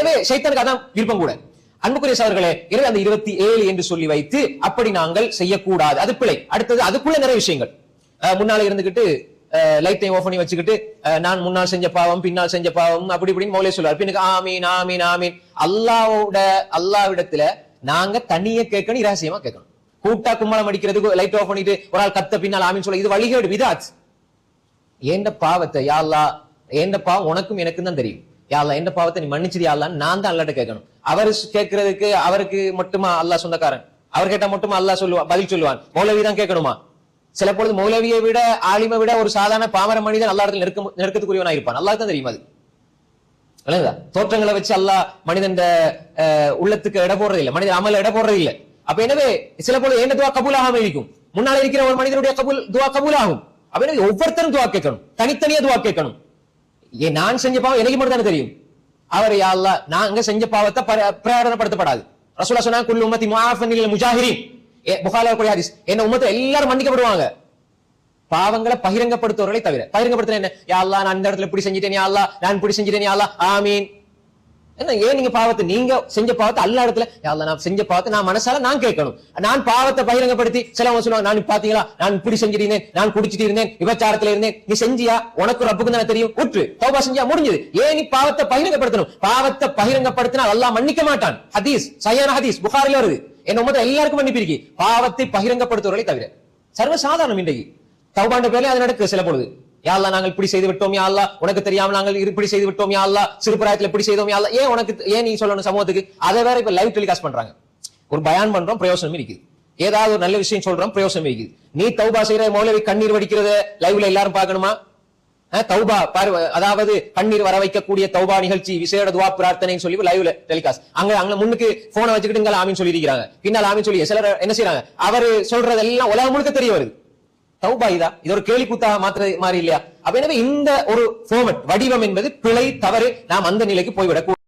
எனவே ஷைத்தானுக்கு அதான் விருப்பம் கூட. அன்புக்குரிய சகோதரர்களே, எனவே அந்த 27 என்று சொல்லி வைத்து அப்படி நாங்கள் செய்யக்கூடாது, அது பிழை. அடுத்தது அதுக்குள்ள நிறைய விஷயங்கள். முன்னால இருந்துகிட்டு லைட் டைம் ஆஃப் பண்ணி வச்சுக்கிட்டு நான் முன்னால் செஞ்ச பாவம் பின்னால் செஞ்ச பாவம் அப்படி இப்படின்னு மௌலே சொல்லுவார். பின்னுக்கு ஆமீன் ஆமீன் ஆமீன். அல்லாஹ்விடத்துல நாங்க தனியே கேட்கணும், இரகசியமா கேட்கணும். கூட்டா கும்பலம் அடிக்கிறதுக்கு லைட் ஆஃப் பண்ணிட்டு ஒரு ஆள் கத்த பின்னால் ஆமீன் சொல்ல, இது வழிகேடு, விதாத். ஏண்ட பாவத்தை யா அல்லாஹ், ஏண்ட பாவம் உனக்கும் எனக்கும் தான் தெரியும், யா அல்லாஹ் எந்த பாவத்தை நீ மன்னிச்சிரு யா அல்லாஹ் நான் தான் அல்லாஹ்ட்ட கேட்கணும். அவர் கேட்கறதுக்கு அவருக்கு மட்டுமா அல்லாஹ் சொந்தக்காரன்? அவர் கேட்டா மட்டுமா அல்லாஹ் பதில் சொல்லுவான்? மௌலவி தான் கேட்கணுமா? சில பொழுது மௌலவியை விட ஆலிமை விட ஒரு சாதாரண பாமர மனிதன் அல்லாஹ்விடத்தில் நெருக்கத்துக்குரியவனா இருப்பான். அல்லாஹ் தான் தெரியும். அது தோற்றங்களை வச்சு அல்லாஹ் மனிதன் உள்ளத்துக்கு இட போடுறது இல்லை, மனிதன் அமல இட போடுறது இல்லை. அப்ப எனவே சில பொழுது என்ன துவா கபூலாகாம இருக்கும், முன்னால் இருக்கிற ஒரு மனிதனுடைய துவா கபூலாகும். அப்ப எனவே ஒவ்வொருத்தரும் துவா கேட்கணும், தனித்தனியா துவா கேட்கணும். நான் செஞ்ச பாவம் எனக்கு மட்டும் தானே தெரியும். அவர் யா அல்லாஹ் நாங்க செஞ்ச பாவத்தை பிரகடனப்படுத்தப்படாது. ரசூலுல்லாஹ் சொன்னாங்க குல்லு உம்மத்தி முஆஃபன் லில் முஜாஹிரீன். புகாரில கூடிய ஹதீஸ், என்ன உம்மத்துல எல்லாரும் மன்னிக்கப்படுவாங்க பாவங்களை பகிரங்கப்படுத்துவவர்களை தவிர. பகிரங்கப்படுத்துறது என்ன? யா அல்லாஹ் நான் இந்த இடத்துல இப்படி செஞ்சிட்டேன், யா அல்லாஹ் நான் இப்படி செஞ்சிட்டேன், யா அல்லாஹ் ஆமீன். என்ன ஏன் நீங்க பாவத்தை, நீங்க செஞ்ச பாவத்தை அல்லா இடத்துல யா அல்லாஹ் நான் செஞ்ச பாவத்தை நான் மனசால நான் கேட்கணும். நான் பாவத்தை பகிரங்கப்படுத்தி சிலவங்க சொல்லுவாங்க நான் பாத்தீங்களா நான் இப்படி செஞ்சிருந்தேன், நான் குடிச்சிட்டு இருந்தேன், விபச்சாரத்துல இருந்தேன், நீ செஞ்சியா உனக்கு ரப்புக்கு தானே தெரியும், உற்று தௌபா செஞ்சியா முடிஞ்சது. ஏன் நீ பாவத்தை பகிரங்கப்படுத்தணும்? பாவத்தை பகிரங்கப்படுத்தினால் அல்லாஹ் மன்னிக்க மாட்டான். ஹதீஸ் சஹீஹான ஹதீஸ் புகாரில வருது. என்ன உம்மத்த எல்லாருக்கும் மன்னிப்பிருக்கு, பாவத்தை பகிரங்கப்படுத்துவவர்களை தவிர. சர்வசாதாரணம் இன்றைக்கு தௌபாண்ட பேர்ல அது நடக்குது. சில பொழுது யா அல்லாஹ் நாங்கள் இப்படி செய்து விட்டோம், யா அல்லாஹ் உனக்கு தெரியாம நாங்கள் இப்படி செய்து விட்டோம், யா அல்லாஹ் சிறுபிராயத்துல இப்படி செய்தோம், யா அல்லாஹ் ஏன் உனக்கு, ஏன் நீ சொல்லணும் சமூகத்துக்கு? அதை வேற இப்ப லைவ் டெலிகாஸ்ட் பண்றாங்க. ஒரு பயான் பண்றோம், பிரயோசனம் இருக்குது. ஏதாவது ஒரு நல்ல விஷயம் சொல்றோம், பிரயோசனம் இருக்குது. நீ தௌபா செய்யற மௌலவி கண்ணீர் வடிக்கிறத லைவ்ல எல்லாரும் பார்க்கணுமா? தௌபா அதாவது கண்ணீர் வர வைக்கக்கூடிய தௌபா நிகழ்ச்சி, விசேட துவா பிரார்த்தனைன்னு சொல்லி லைவ்ல டெலிகாஸ்ட். அங்க முன்னுக்கு போனை வச்சுக்கிட்டு இங்க ஆமீன் சொல்லி இருக்கிறாங்க, பின்னால் ஆமீன் சொல்லி சிலர் என்ன செய்யறாங்க, அவரு சொல்றதெல்லாம் உலகம் முழுக்க தெரிய வருது. தௌபா இது ஒரு கேலி கூத்தா மாத்திர மாதிரி இல்லையா? அப்ப எனவே இந்த ஒரு ஃபார்மட் வடிவம் என்பது பிழை, தவறு. நாம் அந்த நிலைக்கு போய்விடக்கூடாது.